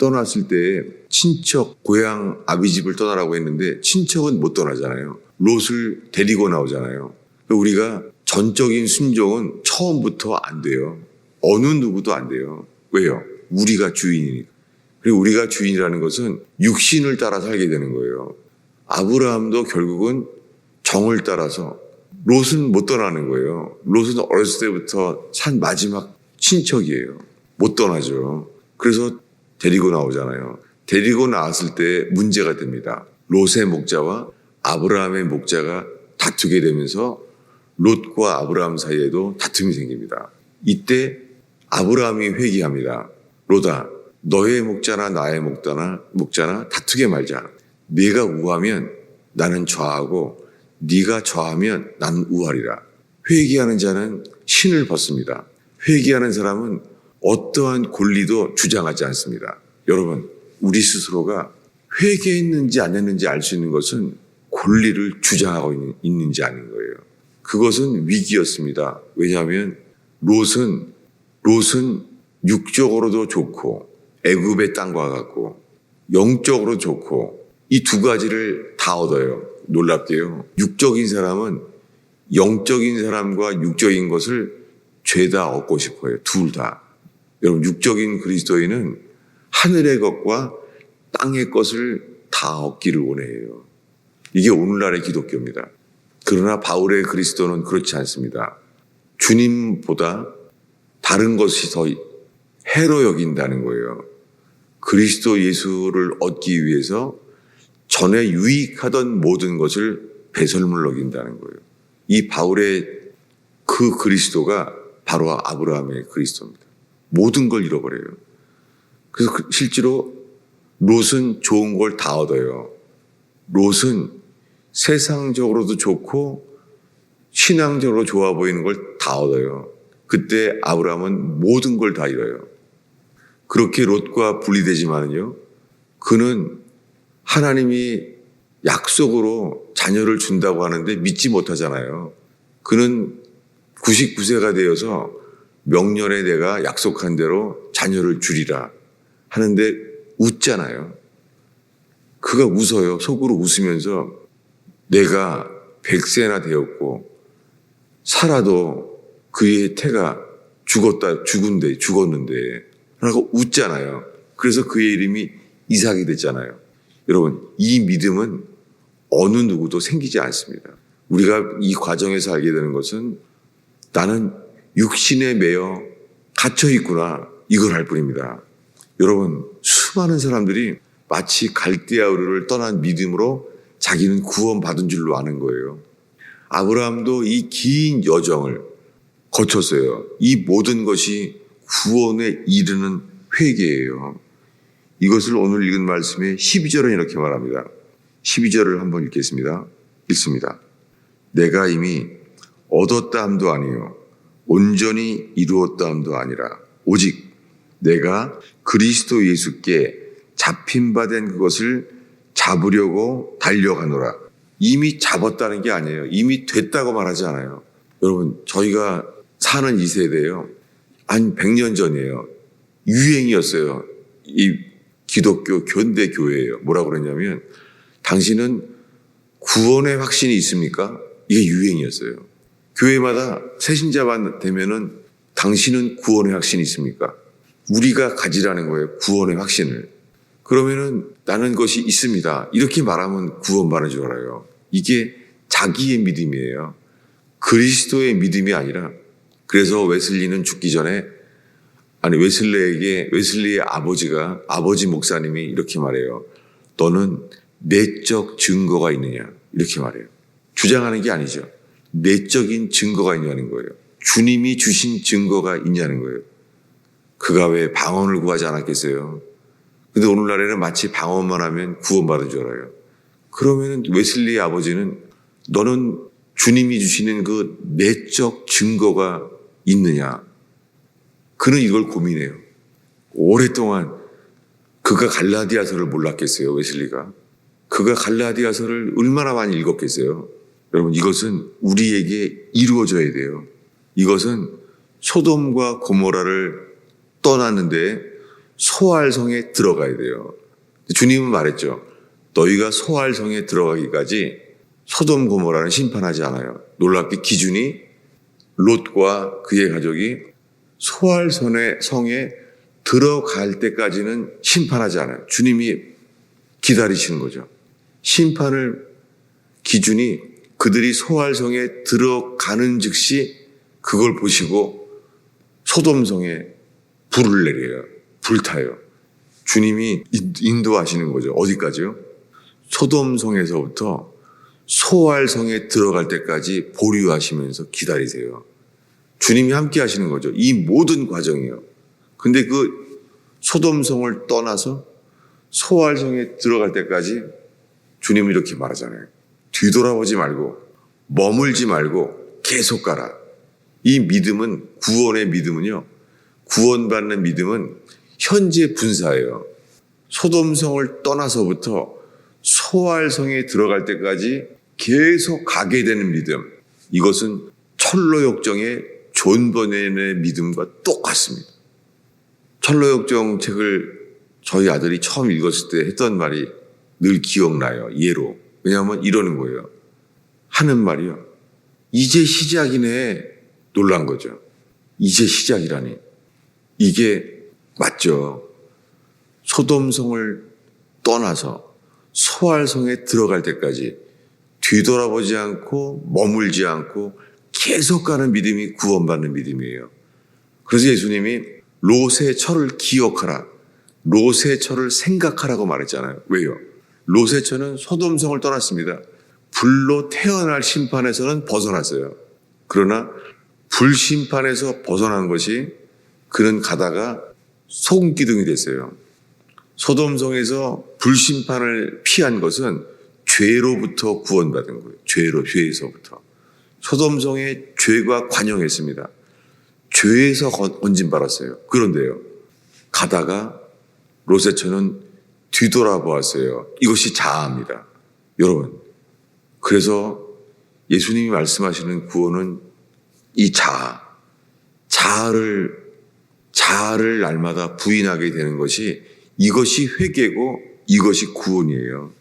떠났을 때 친척, 고향, 아비 집을 떠나라고 했는데 친척은 못 떠나잖아요. 롯을 데리고 나오잖아요. 우리가 전적인 순종은 처음부터 안 돼요. 어느 누구도 안 돼요. 왜요? 우리가 주인이니까. 그리고 우리가 주인이라는 것은 육신을 따라 살게 되는 거예요. 아브라함도 결국은 정을 따라서 롯은 못 떠나는 거예요. 롯은 어렸을 때부터 산 마지막 친척이에요. 못 떠나죠. 그래서 데리고 나오잖아요. 데리고 나왔을 때 문제가 됩니다. 롯의 목자와 아브라함의 목자가 다투게 되면서 롯과 아브라함 사이에도 다툼이 생깁니다. 이때 아브라함이 회개합니다. 롯아, 너의 목자나 나의 목자나 다투게 말자. 네가 우하면 나는 좌하고 네가 좌하면 나는 우하리라. 회개하는 자는 신을 벗습니다. 회개하는 사람은 어떠한 권리도 주장하지 않습니다. 여러분, 우리 스스로가 회개했는지 안 했는지 알 수 있는 것은 권리를 주장하고 있는지 아닌 거예요. 그것은 위기였습니다. 왜냐하면 롯은 육적으로도 좋고 애굽의 땅과 같고 영적으로 좋고 이 두 가지를 다 얻어요. 놀랍게요. 육적인 사람은 영적인 사람과 육적인 것을 죄다 얻고 싶어요. 둘 다. 여러분, 육적인 그리스도인은 하늘의 것과 땅의 것을 다 얻기를 원해요. 이게 오늘날의 기독교입니다. 그러나 바울의 그리스도는 그렇지 않습니다. 주님보다 다른 것이 더 해로 여긴다는 거예요. 그리스도 예수를 얻기 위해서 전에 유익하던 모든 것을 배설물 여긴다는 거예요. 이 바울의 그 그리스도가 바로 아브라함의 그리스도입니다. 모든 걸 잃어버려요. 그래서 실제로 롯은 좋은 걸 다 얻어요. 롯은 세상적으로도 좋고 신앙적으로 좋아 보이는 걸 다 얻어요. 그때 아브라함은 모든 걸 다 잃어요. 그렇게 롯과 분리되지만은요, 그는 하나님이 약속으로 자녀를 준다고 하는데 믿지 못하잖아요. 그는 99세가 되어서 명년에 내가 약속한 대로 자녀를 주리라 하는데 웃잖아요. 그가 웃어요. 속으로 웃으면서 내가 100세나 되었고 살아도 그의 태가 죽었는데 라고 웃잖아요. 그래서 그의 이름이 이삭이 됐잖아요. 여러분, 이 믿음은 어느 누구도 생기지 않습니다. 우리가 이 과정에서 알게 되는 것은 나는 육신에 매여 갇혀 있구나, 이걸 알 뿐입니다. 여러분, 수많은 사람들이 마치 갈대아우르를 떠난 믿음으로 자기는 구원받은 줄로 아는 거예요. 아브라함도 이 긴 여정을 거쳤어요. 이 모든 것이 구원에 이르는 회개예요. 이것을 오늘 읽은 말씀의 12절은 이렇게 말합니다. 12절을 한번 읽겠습니다. 읽습니다. 내가 이미 얻었다 함도 아니요 온전히 이루었다 함도 아니라 오직 내가 그리스도 예수께 잡힌 바 된 그것을 잡으려고 달려가노라. 이미 잡았다는 게 아니에요. 이미 됐다고 말하지 않아요. 여러분, 저희가 사는 이 세대예요. 한 100년 전이에요. 유행이었어요. 이 기독교 견대 교회예요. 뭐라고 그러냐면 당신은 구원의 확신이 있습니까? 이게 유행이었어요. 교회마다 새신자만 되면은 당신은 구원의 확신이 있습니까? 우리가 가지라는 거예요. 구원의 확신을. 그러면은 나는 것이 있습니다. 이렇게 말하면 구원받는 줄 알아요. 이게 자기의 믿음이에요. 그리스도의 믿음이 아니라. 그래서 웨슬리는 죽기 전에 웨슬리의 아버지 목사님이 이렇게 말해요. 너는 내적 증거가 있느냐? 이렇게 말해요. 주장하는 게 아니죠. 내적인 증거가 있냐는 거예요. 주님이 주신 증거가 있냐는 거예요. 그가 왜 방언을 구하지 않았겠어요? 근데 오늘날에는 마치 방언만 하면 구원받은 줄 알아요. 그러면은 웨슬리의 아버지는 너는 주님이 주시는 그 내적 증거가 있느냐? 그는 이걸 고민해요. 오랫동안 그가 갈라디아서를 몰랐겠어요, 웨슬리가. 그가 갈라디아서를 얼마나 많이 읽었겠어요. 여러분, 이것은 우리에게 이루어져야 돼요. 이것은 소돔과 고모라를 떠났는데 소알성에 들어가야 돼요. 주님은 말했죠. 너희가 소알성에 들어가기까지 소돔 고모라는 심판하지 않아요. 놀랍게 기준이 롯과 그의 가족이 소알성에 들어갈 때까지는 심판하지 않아요. 주님이 기다리시는 거죠. 심판을 기준이 그들이 소알성에 들어가는 즉시 그걸 보시고 소돔성에 불을 내려요. 불타요. 주님이 인도하시는 거죠. 어디까지요? 소돔성에서부터 소알성에 들어갈 때까지 보류하시면서 기다리세요. 주님이 함께 하시는 거죠. 이 모든 과정이요. 근데 그 소돔성을 떠나서 소알성에 들어갈 때까지 주님은 이렇게 말하잖아요. 뒤돌아보지 말고 머물지 말고 계속 가라. 이 믿음은 구원의 믿음은요. 구원받는 믿음은 현재 분사예요. 소돔성을 떠나서부터 소알성에 들어갈 때까지 계속 가게 되는 믿음. 이것은 철로역정의 존 버넷의 믿음과 똑같습니다. 철로역정 책을 저희 아들이 처음 읽었을 때 했던 말이 늘 기억나요. 예로. 왜냐하면 이러는 거예요. 하는 말이요. 이제 시작이네. 놀란 거죠. 이제 시작이라니. 이게 맞죠. 소돔성을 떠나서 소알성에 들어갈 때까지 뒤돌아보지 않고 머물지 않고 계속 가는 믿음이 구원받는 믿음이에요. 그래서 예수님이 롯의 철을 기억하라. 롯의 철을 생각하라고 말했잖아요. 왜요? 롯의 철은 소돔성을 떠났습니다. 불로 태어날 심판에서는 벗어났어요. 그러나 불심판에서 벗어난 것이 그는 가다가 소금기둥이 됐어요. 소돔성에서 불심판을 피한 것은 죄로부터 구원받은 거예요. 죄에서부터. 소돔성에 죄가 관영했습니다. 죄에서 건진받았어요. 그런데요. 가다가 롯의 처는 뒤돌아보았어요. 이것이 자아입니다. 여러분. 그래서 예수님이 말씀하시는 구원은 이 자아를 날마다 부인하게 되는 것이 이것이 회개고 이것이 구원이에요.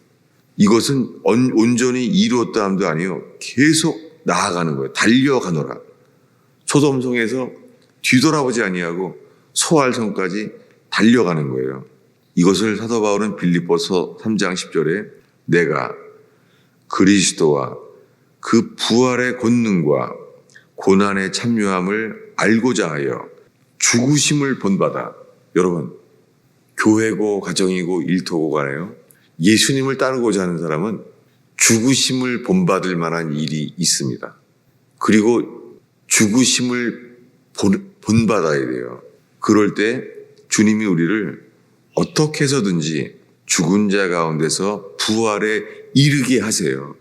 이것은 온전히 이루었다 함도 아니요. 계속 나아가는 거예요. 달려가노라. 소돔성에서 뒤돌아보지 아니하고 소알성까지 달려가는 거예요. 이것을 사도 바울은 빌립보서 3장 10절에 내가 그리스도와 그 부활의 권능과 고난의 참여함을 알고자 하여 죽으심을 본받아. 여러분, 교회고 가정이고 일터고 간에요. 예수님을 따르고자 하는 사람은 죽으심을 본받을 만한 일이 있습니다. 그리고 죽으심을 본받아야 돼요. 그럴 때 주님이 우리를 어떻게 해서든지 죽은 자 가운데서 부활에 이르게 하세요.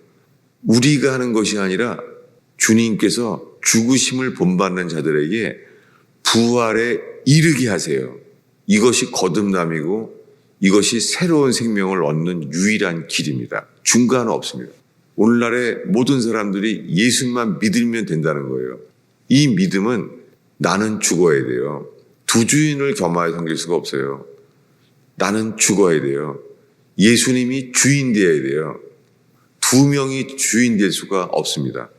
우리가 하는 것이 아니라 주님께서 죽으심을 본받는 자들에게 부활에 이르게 하세요. 이것이 거듭남이고 이것이 새로운 생명을 얻는 유일한 길입니다. 중간은 없습니다. 오늘날의 모든 사람들이 예수만 믿으면 된다는 거예요. 이 믿음은 나는 죽어야 돼요. 두 주인을 겸하여 섬길 수가 없어요. 나는 죽어야 돼요. 예수님이 주인 되어야 돼요. 두 명이 주인 될 수가 없습니다.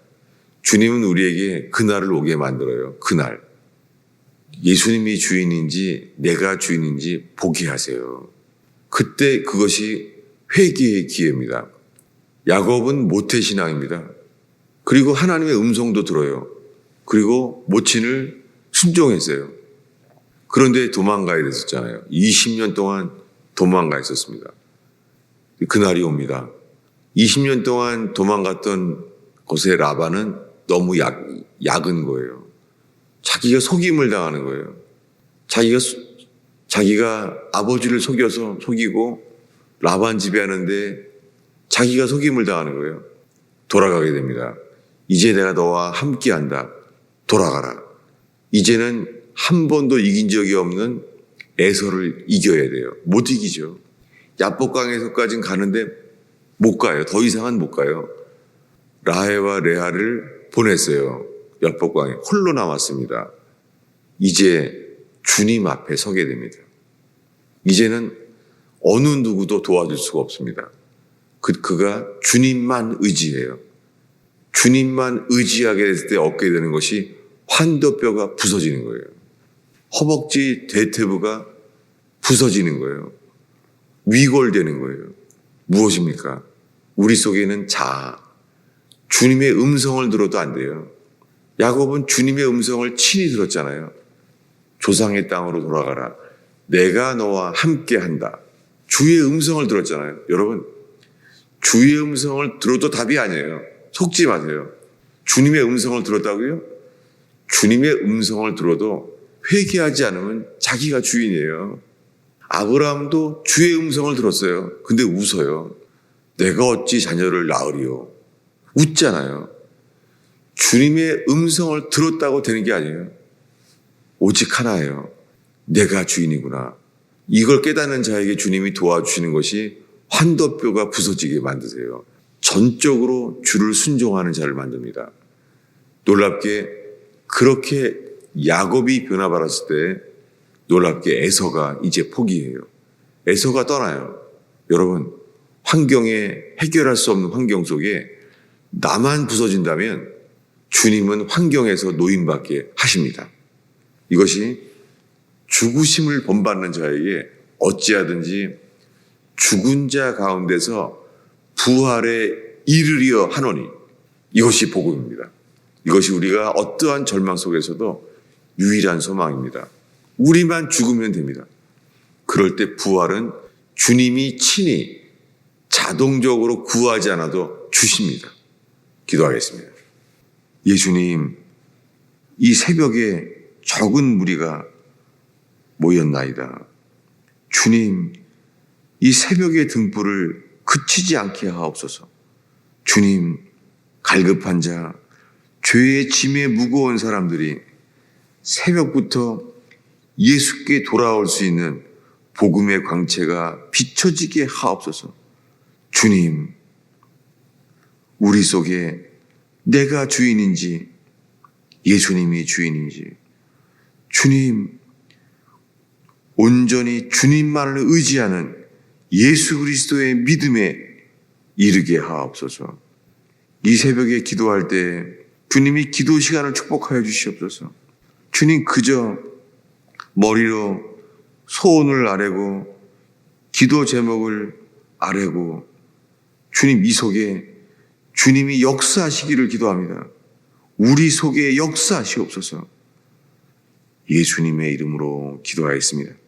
주님은 우리에게 그날을 오게 만들어요. 그날. 예수님이 주인인지 내가 주인인지 보게 하세요. 그때 그것이 회개의 기회입니다. 야곱은 모태신앙입니다. 그리고 하나님의 음성도 들어요. 그리고 모친을 순종했어요. 그런데 도망가야 됐었잖아요. 20년 동안 도망가 있었습니다. 그날이 옵니다. 20년 동안 도망갔던 곳의 라반은 너무 약은 거예요. 자기가 속임을 당하는 거예요. 자기가 아버지를 속이고 라반 집에 하는데 자기가 속임을 당하는 거예요. 돌아가게 됩니다. 이제 내가 너와 함께한다. 돌아가라. 이제는 한 번도 이긴 적이 없는 에서를 이겨야 돼요. 못 이기죠. 야복강에서까지는 가는데 못 가요. 더 이상은 못 가요. 라헬과 레아를 보냈어요. 야복강에 홀로 남았습니다. 이제 주님 앞에 서게 됩니다. 이제는 어느 누구도 도와줄 수가 없습니다. 그가 주님만 의지해요. 주님만 의지하게 됐을 때 얻게 되는 것이 환도뼈가 부서지는 거예요. 허벅지 대퇴부가 부서지는 거예요. 위골되는 거예요. 무엇입니까? 우리 속에는 자아, 주님의 음성을 들어도 안 돼요. 야곱은 주님의 음성을 친히 들었잖아요. 조상의 땅으로 돌아가라. 내가 너와 함께 한다. 주의 음성을 들었잖아요. 여러분, 주의 음성을 들어도 답이 아니에요. 속지 마세요. 주님의 음성을 들었다고요? 주님의 음성을 들어도 회개하지 않으면 자기가 주인이에요. 아브라함도 주의 음성을 들었어요. 근데 웃어요. 내가 어찌 자녀를 낳으리요? 웃잖아요. 주님의 음성을 들었다고 되는 게 아니에요. 오직 하나예요. 내가 주인이구나. 이걸 깨닫는 자에게 주님이 도와주시는 것이 환도뼈가 부서지게 만드세요. 전적으로 주를 순종하는 자를 만듭니다. 놀랍게 그렇게 야곱이 변화받았을 때 놀랍게 에서가 이제 포기해요. 에서가 떠나요. 여러분, 환경에 해결할 수 없는 환경 속에 나만 부서진다면 주님은 환경에서 노임받게 하십니다. 이것이 죽으심을 본받는 자에게 어찌하든지 죽은 자 가운데서 부활에 이르리어 하노니, 이것이 복음입니다. 이것이 우리가 어떠한 절망 속에서도 유일한 소망입니다. 우리만 죽으면 됩니다. 그럴 때 부활은 주님이 친히 자동적으로 구하지 않아도 주십니다. 기도하겠습니다. 예수님, 이 새벽에 적은 무리가 모였나이다. 주님, 이 새벽의 등불을 그치지 않게 하옵소서. 주님, 갈급한 자, 죄의 짐에 무거운 사람들이 새벽부터 예수께 돌아올 수 있는 복음의 광채가 비춰지게 하옵소서. 주님, 우리 속에 내가 주인인지 예수님이 주인인지, 주님, 온전히 주님만을 의지하는 예수 그리스도의 믿음에 이르게 하옵소서. 이 새벽에 기도할 때 주님이 기도 시간을 축복하여 주시옵소서. 주님, 그저 머리로 소원을 아뢰고 기도 제목을 아뢰고 주님, 이 속에 주님이 역사하시기를 기도합니다. 우리 속에 역사하시옵소서. 예수님의 이름으로 기도하였습니다.